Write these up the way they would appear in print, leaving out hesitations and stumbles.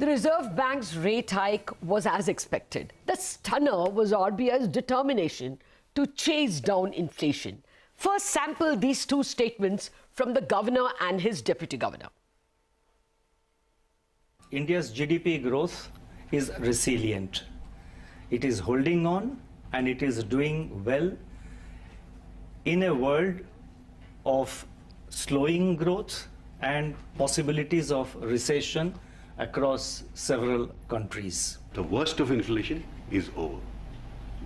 The Reserve Bank's rate hike was as expected. The stunner was RBI's determination to chase down inflation. First, sample these two statements from the governor and his deputy governor. India's GDP growth is resilient. It is holding on and it is doing well in a world of slowing growth and possibilities of recession across several countries. The worst of inflation is over,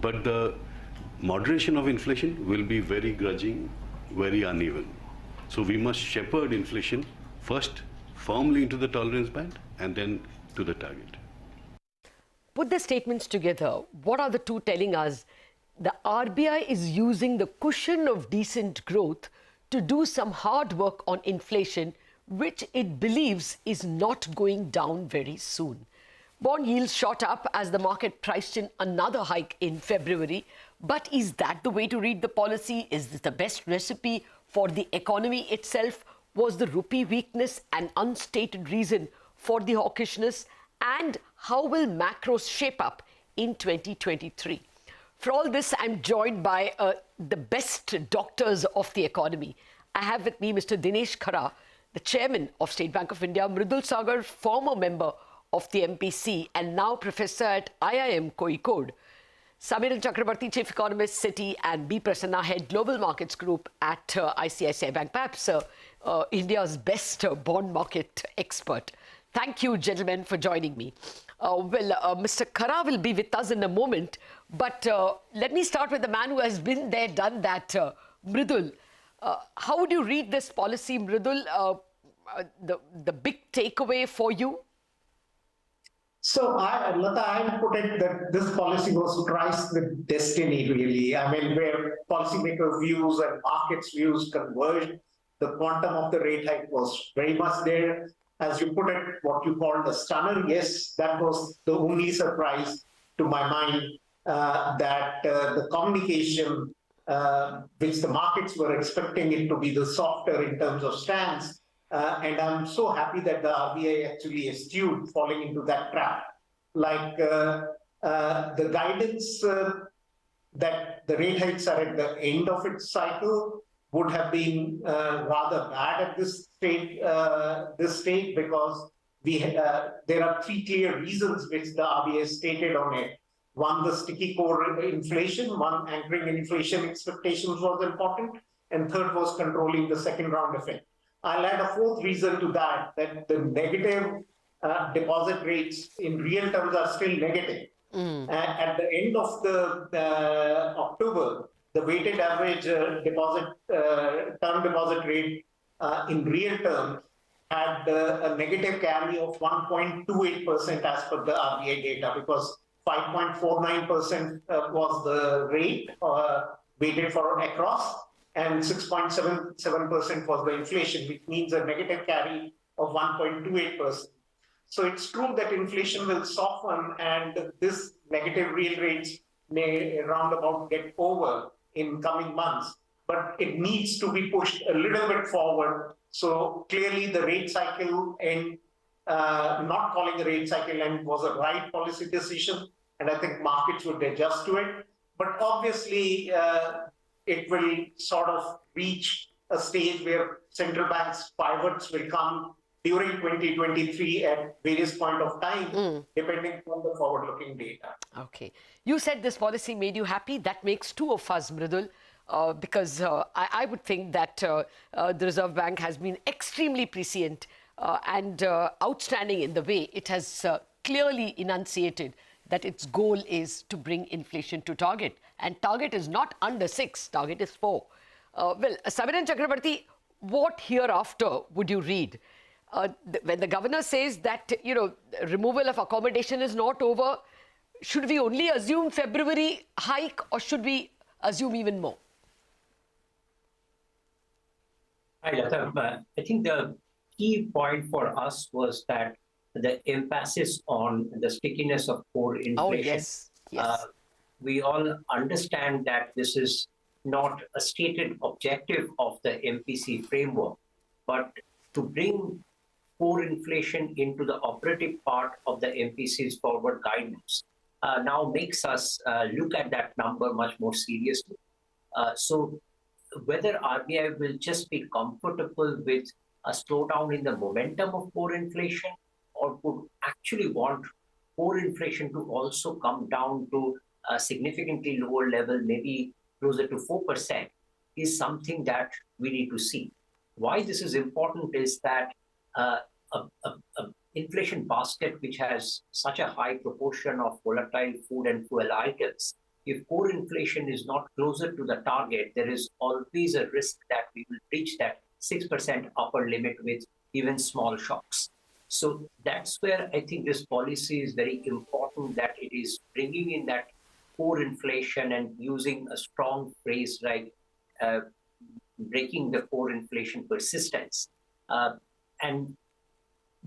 but the moderation of inflation will be very grudging, very uneven. So we must shepherd inflation first firmly into the tolerance band and then to the target. Put the statements together. What are the two telling us? The RBI is using the cushion of decent growth to do some hard work on inflation, which it believes is not going down very soon. Bond yields shot up as the market priced in another hike in February. But is that the way to read the policy? Is this the best recipe for the economy itself? Was the rupee weakness an unstated reason for the hawkishness? And how will macros shape up in 2023? For all this, I'm joined by the best doctors of the economy. I have with me Mr. Dinesh, the chairman of State Bank of India, Mridul Saggar, former member of the MPC and now professor at IIM Kozhikode, Samiran Chakraborty, chief economist, CITI, and B. Prasanna, head global markets group at ICICI Bank, perhaps India's best bond market expert. Thank you, gentlemen, for joining me. Mr. Khara will be with us in a moment, but let me start with the man who has been there, done that, Mridul. How would you read this policy, Mridul? The big takeaway for you? So, Lata, I put it that this policy was priced with destiny, really. I mean, where policymaker views and markets views converged, the quantum of the rate hike was very much there. As you put it, what you called a stunner, yes, that was the only surprise to my mind, that the communication, which the markets were expecting it to be the softer in terms of stance, and I'm so happy that the RBI actually eschewed falling into that trap. Like the guidance that the rate hikes are at the end of its cycle would have been rather bad at this stage because there are three clear reasons which the RBI stated on it. One, the sticky core inflation. One, anchoring inflation expectations was important. And third was controlling the second round effect. I'll add a fourth reason to that the negative deposit rates in real terms are still negative. At the end of the October, the weighted average term deposit rate in real terms had a negative carry of 1.28% as per the RBI data, because 5.49% was the rate weighted for across, and 6.77% was the inflation, which means a negative carry of 1.28%. So it's true that inflation will soften and this negative real rates may roundabout get over in coming months, but it needs to be pushed a little bit forward. So clearly the rate cycle end, not calling a rate cycle end was a right policy decision, and I think markets would adjust to it. But obviously, it will sort of reach a stage where central banks' pivots will come during 2023 at various point of time, depending on the forward-looking data. Okay. You said this policy made you happy. That makes two of us, Mridul, because I would think that the Reserve Bank has been extremely prescient and outstanding in the way it has clearly enunciated that its goal is to bring inflation to target. And target is not under 6, target is 4. Samiran Chakraborty, what hereafter would you read? When the governor says that, removal of accommodation is not over, should we only assume February hike or should we assume even more? Hi, Lata. I think the key point for us was that the emphasis on the stickiness of core inflation. Oh, yes. We all understand that this is not a stated objective of the MPC framework, but to bring core inflation into the operative part of the MPC's forward guidance now makes us look at that number much more seriously. So whether RBI will just be comfortable with a slowdown in the momentum of core inflation or would actually want core inflation to also come down to a significantly lower level, maybe closer to 4%, is something that we need to see. Why this is important is that a inflation basket which has such a high proportion of volatile food and fuel items, if core inflation is not closer to the target, there is always a risk that we will reach that 6% upper limit with even small shocks. So that's where I think this policy is very important, that it is bringing in that core inflation and using a strong phrase like breaking the core inflation persistence. And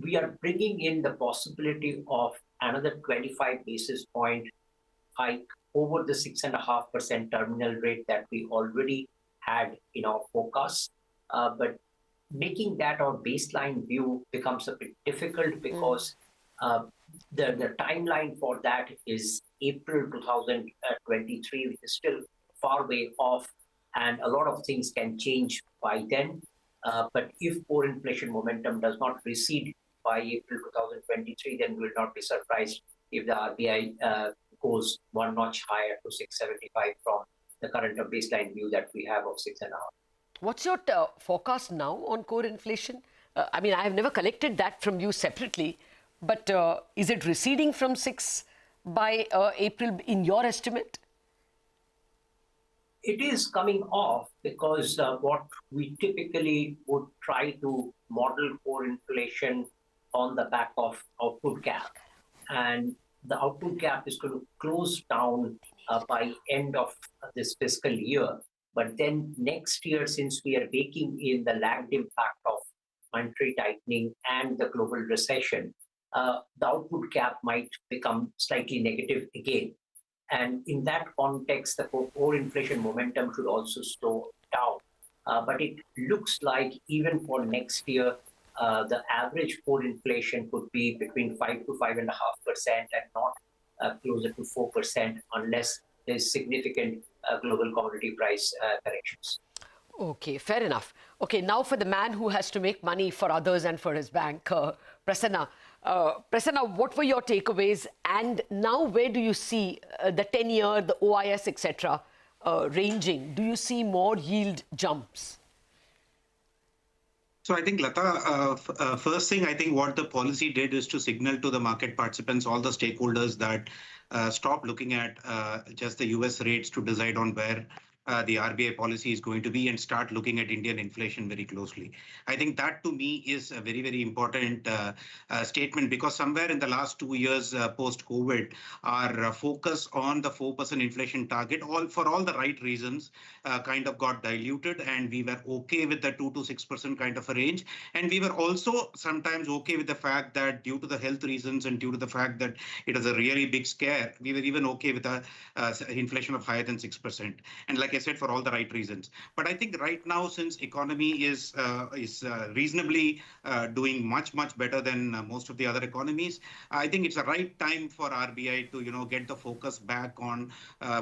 we are bringing in the possibility of another 25 basis point hike over the 6.5% terminal rate that we already had in our forecast. But making that our baseline view becomes a bit difficult because the timeline for that is April 2023, which is still far way off, and a lot of things can change by then. But if core inflation momentum does not recede by April 2023, then we will not be surprised if the RBI goes one notch higher to 6.75 from the current baseline view that we have of 6.5. What's your forecast now on core inflation? I mean, I have never collected that from you separately, but is it receding from 6 by April in your estimate? It is coming off because what we typically would try to model core inflation on the back of output gap. And the output gap is going to close down by end of this fiscal year. But then next year, since we are baking in the lagged impact of monetary tightening and the global recession, the output gap might become slightly negative again. And in that context, the core inflation momentum should also slow down. But it looks like even for next year, the average core inflation could be between 5 to 5.5% and not closer to 4% unless there's significant global commodity price corrections. Okay, fair enough. Okay, now for the man who has to make money for others and for his bank, Prasanna. Prasanna, what were your takeaways? And now where do you see the 10-year, the OIS, etc. Ranging? Do you see more yield jumps? So I think, Lata, first thing, I think what the policy did is to signal to the market participants, all the stakeholders, that stop looking at just the US rates to decide on where the RBI policy is going to be and start looking at Indian inflation very closely. I think that to me is a very, very important statement, because somewhere in the last 2 years post-COVID, our focus on the 4% inflation target, for all the right reasons, kind of got diluted, and we were okay with the 2 to 6% kind of a range. And we were also sometimes okay with the fact that due to the health reasons and due to the fact that it is a really big scare, we were even okay with a inflation of higher than 6%. And like I said, for all the right reasons. But I think right now, since economy is reasonably doing much better than most of the other economies, I think it's the right time for RBI to get the focus back on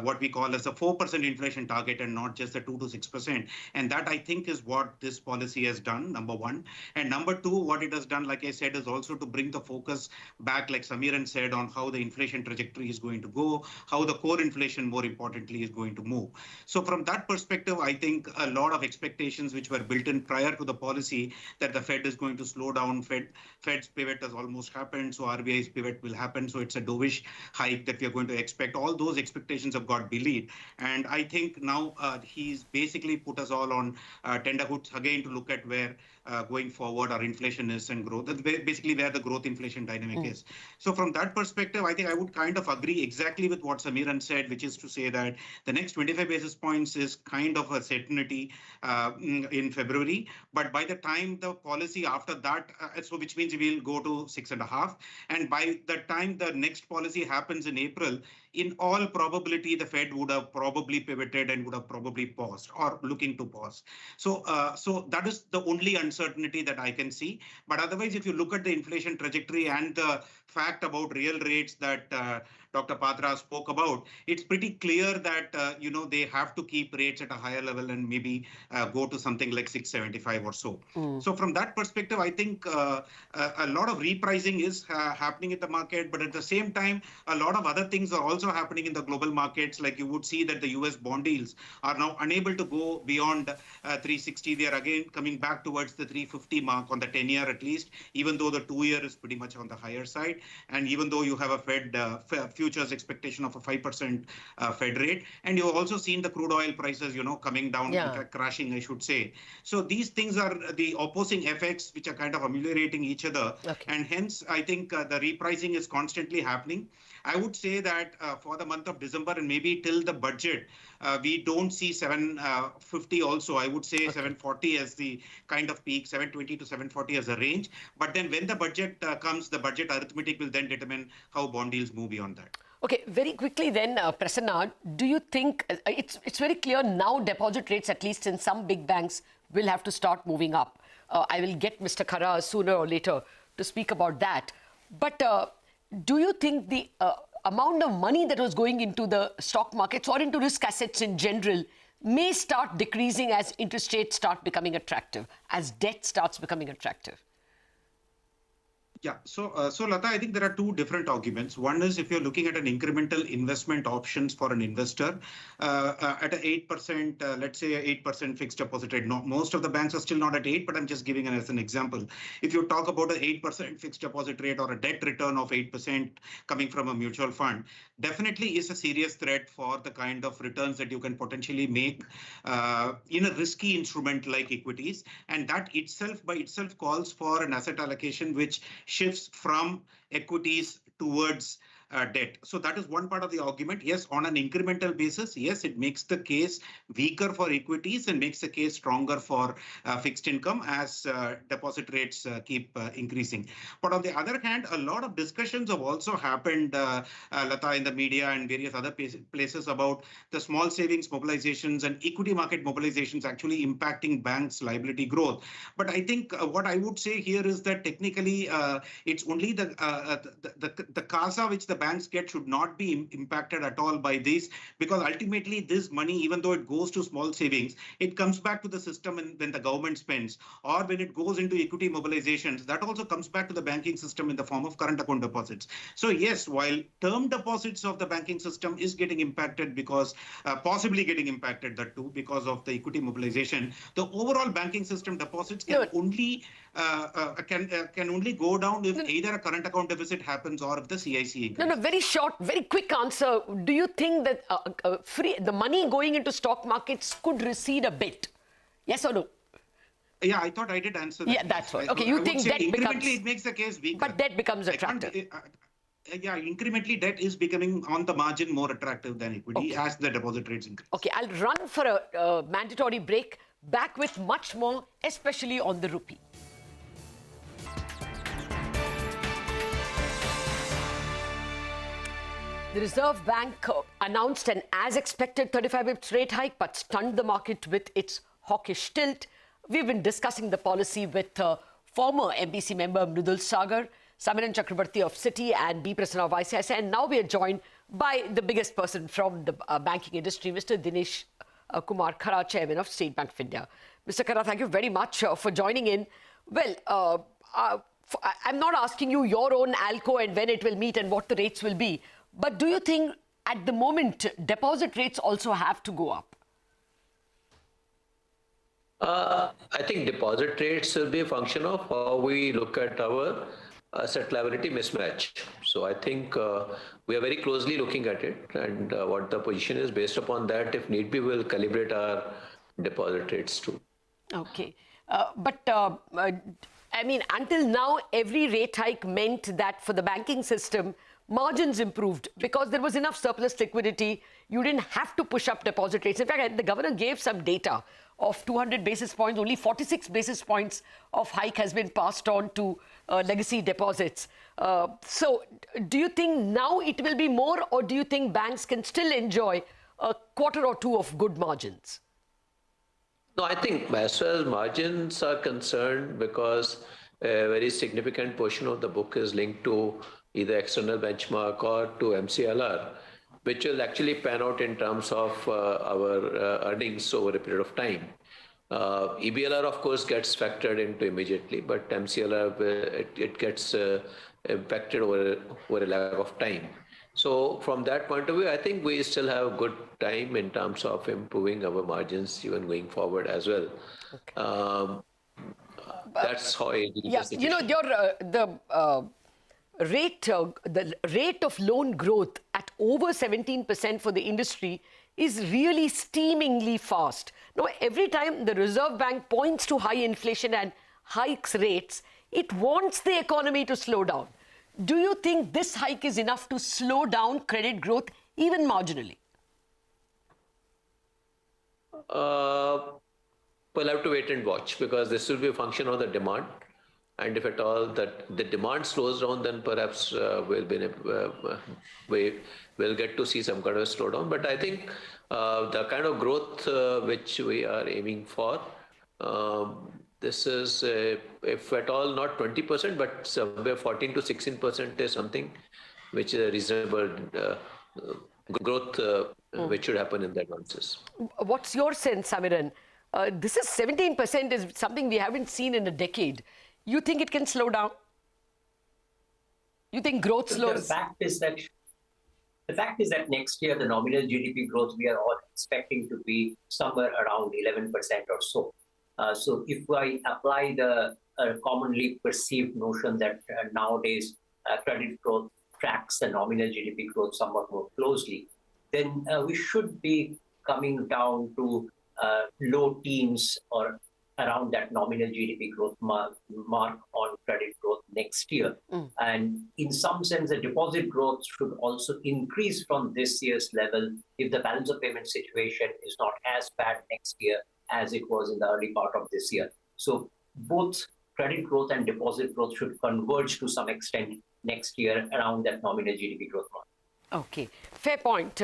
what we call as a 4% inflation target and not just the 2 to 6%. And that, I think, is what this policy has done, number one. And number two, what it has done, like I said, is also to bring the focus back, like Samiran said, on how the inflation trajectory is going to go, how the core inflation, more importantly, is going to move. So from that perspective, I think a lot of expectations which were built in prior to the policy that the Fed is going to slow down, Fed's pivot has almost happened, so RBI's pivot will happen, so it's a dovish hike that we are going to expect. All those expectations have got belied. And I think now he's basically put us all on tenterhooks again to look at where going forward our inflation is and growth. That's basically where the growth inflation dynamic is. So from that perspective, I think I would kind of agree exactly with what Samiran said, which is to say that the next 25 basis points is kind of a certainty in February. But by the time the policy after that, so which means we'll go to 6.5. And by the time the next policy happens in April, in all probability, the Fed would have probably pivoted and would have probably paused or looking to pause. So that is the only uncertainty that I can see. But otherwise, if you look at the inflation trajectory and the fact about real rates that Dr. Patra spoke about, it's pretty clear that they have to keep rates at a higher level and maybe go to something like 675 or so. So from that perspective, I think a lot of repricing is happening in the market, but at the same time, a lot of other things are also happening in the global markets. Like you would see that the US bond yields are now unable to go beyond 360. They are again coming back towards the 350 mark on the 10-year at least, even though the 2-year is pretty much on the higher side. And even though you have a Fed futures expectation of a 5% Fed rate, and you've also seen the crude oil prices, coming down, crashing, I should say. So these things are the opposing effects which are kind of ameliorating each other. Okay. And hence, I think the repricing is constantly happening. I would say that for the month of December and maybe till the budget, we don't see 750 also. I would say 740 as the kind of peak, 720 to 740 as a range. But then when the budget comes, the budget arithmetic will then determine how bond yields move beyond that. Okay, very quickly then, Prasanna, do you think it's very clear now deposit rates, at least in some big banks, will have to start moving up? I will get Mr. Khara sooner or later to speak about that. But do you think the amount of money that was going into the stock markets or into risk assets in general may start decreasing as interest rates start becoming attractive, as debt starts becoming attractive? Yeah, so Lata, I think there are two different arguments. One is if you're looking at an incremental investment options for an investor at an 8%, let's say 8% fixed deposit rate. Most of the banks are still not at 8, but I'm just giving it as an example. If you talk about an 8% fixed deposit rate or a debt return of 8% coming from a mutual fund, definitely is a serious threat for the kind of returns that you can potentially make in a risky instrument like equities. And that itself by itself calls for an asset allocation which shifts from equities towards debt. So that is one part of the argument. Yes, on an incremental basis, yes, it makes the case weaker for equities and makes the case stronger for fixed income as deposit rates keep increasing. But on the other hand, a lot of discussions have also happened, Lata, in the media and various other places about the small savings mobilizations and equity market mobilizations actually impacting banks' liability growth. But I think what I would say here is that technically it's only the CASA which the banks get should not be impacted at all by this, because ultimately this money, even though it goes to small savings, it comes back to the system when the government spends, or when it goes into equity mobilizations, that also comes back to the banking system in the form of current account deposits. So yes, while term deposits of the banking system is getting impacted because possibly getting impacted that too because of the equity mobilization, the overall banking system deposits can only can only go down if either a current account deficit happens or if the CICI increases. No, very short, very quick answer. Do you think that the money going into stock markets could recede a bit? Yes or no? Yeah, I thought I did answer that. Yeah, that's right. Okay, you think debt becomes... it makes the case weaker. But debt becomes attractive. Yeah, incrementally debt is becoming on the margin more attractive than equity as the deposit rates increase. Okay, I'll run for a mandatory break. Back with much more, especially on the rupee. The Reserve Bank announced an as-expected 35 bips rate hike, but stunned the market with its hawkish tilt. We've been discussing the policy with former MPC member Mridul Saggar, Samiran Chakraborty of CITI, and B. Prasanna of ICICI. And now we are joined by the biggest person from the banking industry, Mr. Dinesh Kumar, Khara, Chairman of State Bank of India. Mr. Khara, thank you very much for joining in. Well, I'm not asking you your own ALCO and when it will meet and what the rates will be. But do you think at the moment deposit rates also have to go up? I think deposit rates will be a function of how we look at our asset liability mismatch. So I think we are very closely looking at it, and what the position is based upon that, if need be, we'll calibrate our deposit rates too. Okay. I mean, until now, every rate hike meant that for the banking system, margins improved because there was enough surplus liquidity. You didn't have to push up deposit rates. In fact, the governor gave some data of 200 basis points, only 46 basis points of hike has been passed on to legacy deposits. So do you think now it will be more, or do you think banks can still enjoy a quarter or two of good margins? No, I think as far as margins are concerned, because a very significant portion of the book is linked to either external benchmark or to MCLR, which will actually pan out in terms of our earnings over a period of time. EBLR, of course, gets factored into immediately, but MCLR, it gets impacted over a lag of time. So from that point of view, I think we still have good time in terms of improving our margins even going forward as well. Okay. That's how I yeah, you know, the rate of loan growth at over 17% for the industry is really steamingly fast. Now, every time the Reserve Bank points to high inflation and hikes rates, it wants the economy to slow down. Do you think this hike is enough to slow down credit growth even marginally? We'll have to wait and watch, because this will be a function of the demand. And if at all that the demand slows down, then perhaps we'll get to see some kind of a slowdown. But I think the kind of growth which we are aiming for, this is, if at all, not 20%, but somewhere 14 to 16% is something which is a reasonable growth which should happen in the advances. What's your sense, Samiran? This is 17% is something we haven't seen in a decade. You think it can slow down? You think growth slows? The fact is that next year, the nominal GDP growth, we are all expecting to be somewhere around 11% or so. So if I apply the commonly perceived notion that nowadays credit growth tracks the nominal GDP growth somewhat more closely, then we should be coming down to low teens or around that nominal GDP growth mark on credit growth next year. And in some sense, the deposit growth should also increase from this year's level if the balance of payment situation is not as bad next year as it was in the early part of this year. So both credit growth and deposit growth should converge to some extent next year around that nominal GDP growth mark. Okay, fair point.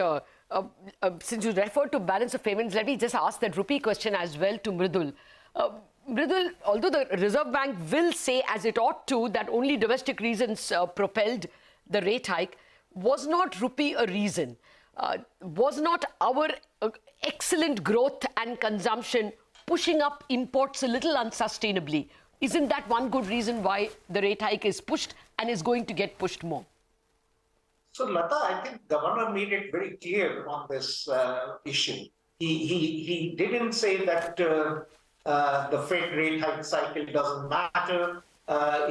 Since you referred to balance of payments, let me just ask that rupee question as well to Mridul. Mridul, although the Reserve Bank will say, as it ought to, that only domestic reasons propelled the rate hike, was not rupee a reason? Was not our excellent growth and consumption pushing up imports a little unsustainably? Isn't that one good reason why the rate hike is pushed and is going to get pushed more? So, Lata, I think Governor made it very clear on this issue. He didn't say that the Fed rate hike cycle doesn't matter.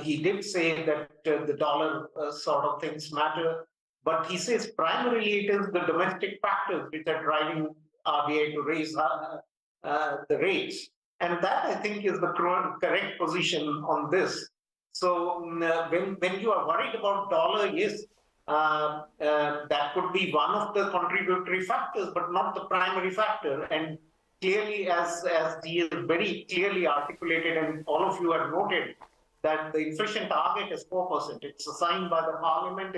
He did say that the dollar sort of things matter. But he says primarily it is the domestic factors which are driving RBI to raise the rates. And that, I think, is the correct position on this. So when you are worried about dollar, yes, that could be one of the contributory factors, but not the primary factor. And clearly, as he is very clearly articulated, and all of you have noted, that the inflation target is 4%. It's assigned by the parliament.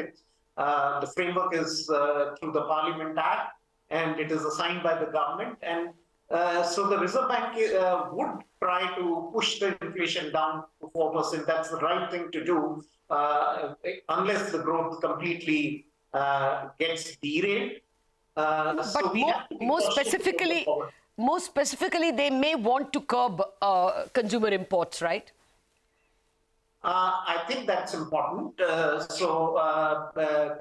The framework is through the Parliament Act, and it is assigned by the government. And so the Reserve Bank would try to push the inflation down to 4%. That's the right thing to do, unless the growth completely gets derailed. But so more specifically, they may want to curb consumer imports, right? I think that's important.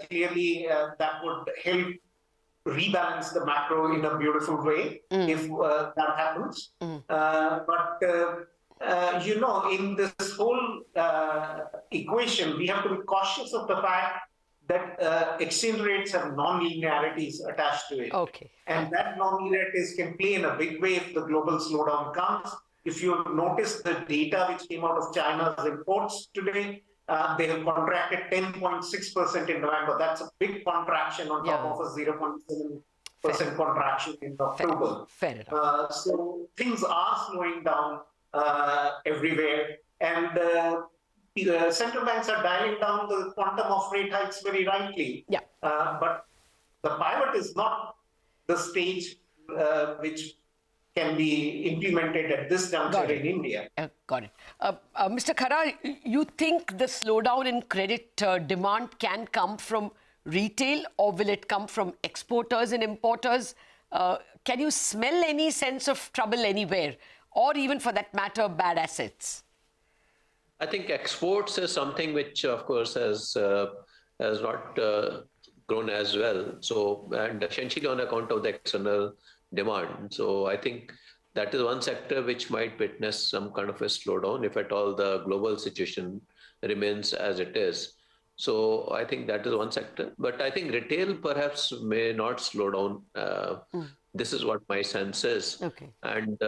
Clearly, that would help rebalance the macro in a beautiful way if that happens. You know, in this whole equation, we have to be cautious of the fact that exchange rates have non-linearities attached to it. Okay. And that non-linearities can play in a big way if the global slowdown comes. If you notice the data which came out of China's imports today, they have contracted 10.6% in November. That's a big contraction on top of a 0.7 contraction in October. Fair enough. So things are slowing down everywhere, and central banks are dialing down the quantum of rate hikes very rightly. Yeah. But the pivot is not the stage which can be implemented at this juncture in India. Got it. Mr. Khara, you think the slowdown in credit demand can come from retail, or will it come from exporters and importers? Can you smell any sense of trouble anywhere, or even for that matter, bad assets? I think exports is something which, of course, has not grown as well. So, and essentially on account of the external demand. So I think that is one sector which might witness some kind of a slowdown, if at all the global situation remains as it is. So I think that is one sector. But I think retail perhaps may not slow down. This is what my sense is. Okay. And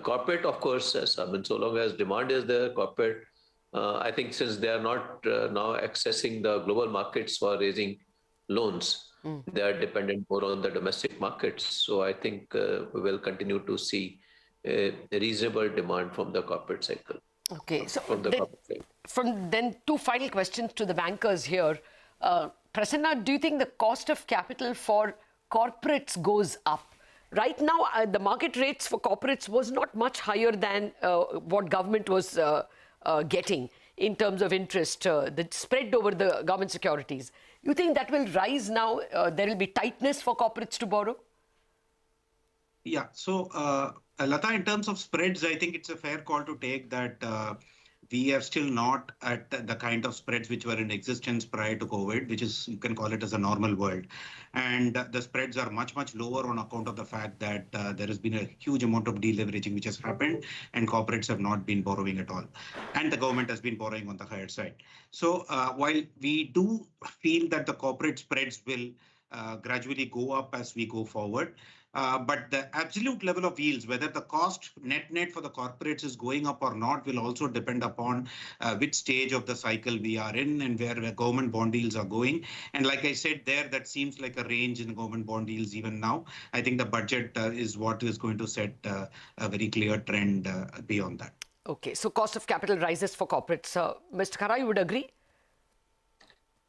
corporate, of course, I mean, so long as demand is there, corporate, I think since they are not now accessing the global markets for raising loans, they are dependent more on the domestic markets. So I think we will continue to see a reasonable demand from the corporate cycle. Okay, so from then two final questions to the bankers here. Prasanna, do you think the cost of capital for corporates goes up? Right now, the market rates for corporates was not much higher than what government was getting in terms of interest, the spread over the government securities. You think that will rise now? There will be tightness for corporates to borrow? Yeah. So, Lata, in terms of spreads, I think it's a fair call to take that we are still not at the kind of spreads which were in existence prior to COVID, which is, you can call it as a normal world. And the spreads are much, much lower on account of the fact that there has been a huge amount of deleveraging which has happened, and corporates have not been borrowing at all. And the government has been borrowing on the higher side. So while we do feel that the corporate spreads will gradually go up as we go forward, but the absolute level of yields, whether the cost net for the corporates is going up or not, will also depend upon which stage of the cycle we are in and where government bond yields are going. And like I said there, that seems like a range in government bond yields even now. I think the budget is what is going to set a very clear trend beyond that. Okay, so cost of capital rises for corporates. Mr. Khara, you would agree?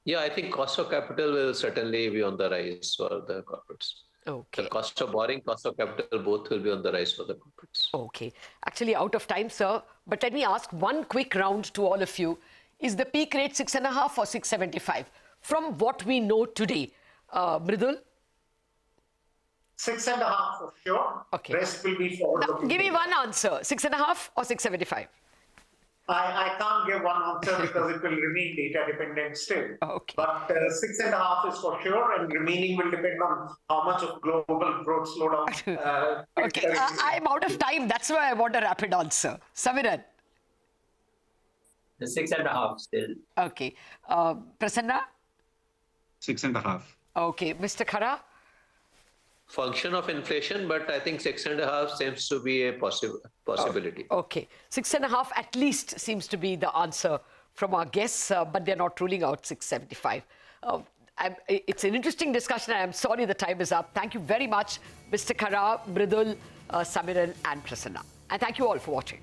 Yeah, I think cost of capital will certainly be on the rise for the corporates. Okay. The cost of borrowing, cost of capital, both will be on the rise for the corporates. Okay. Actually, out of time, sir. But let me ask one quick round to all of you. Is the peak rate 6.5 or 6.75? From what we know today, Mridul? 6.5 for sure. Okay. Rest will be forward-looking. Give me one answer. 6.5 or 6.75? I can't give one answer because it will remain data dependent still. Okay. But 6.5 is for sure, and remaining will depend on how much of global growth slowdown. Okay, I'm out of time. That's why I want a rapid answer. Samiran? The 6.5 still. Okay. Prasanna? 6.5. Okay. Mr. Khara? Function of inflation, but I think 6.5 seems to be a possibility. Okay. 6.5 at least seems to be the answer from our guests, but they're not ruling out 6.75. It's an interesting discussion. I'm sorry the time is up. Thank you very much, Mr. Khara, Mridul, Samiran and Prasanna. And thank you all for watching.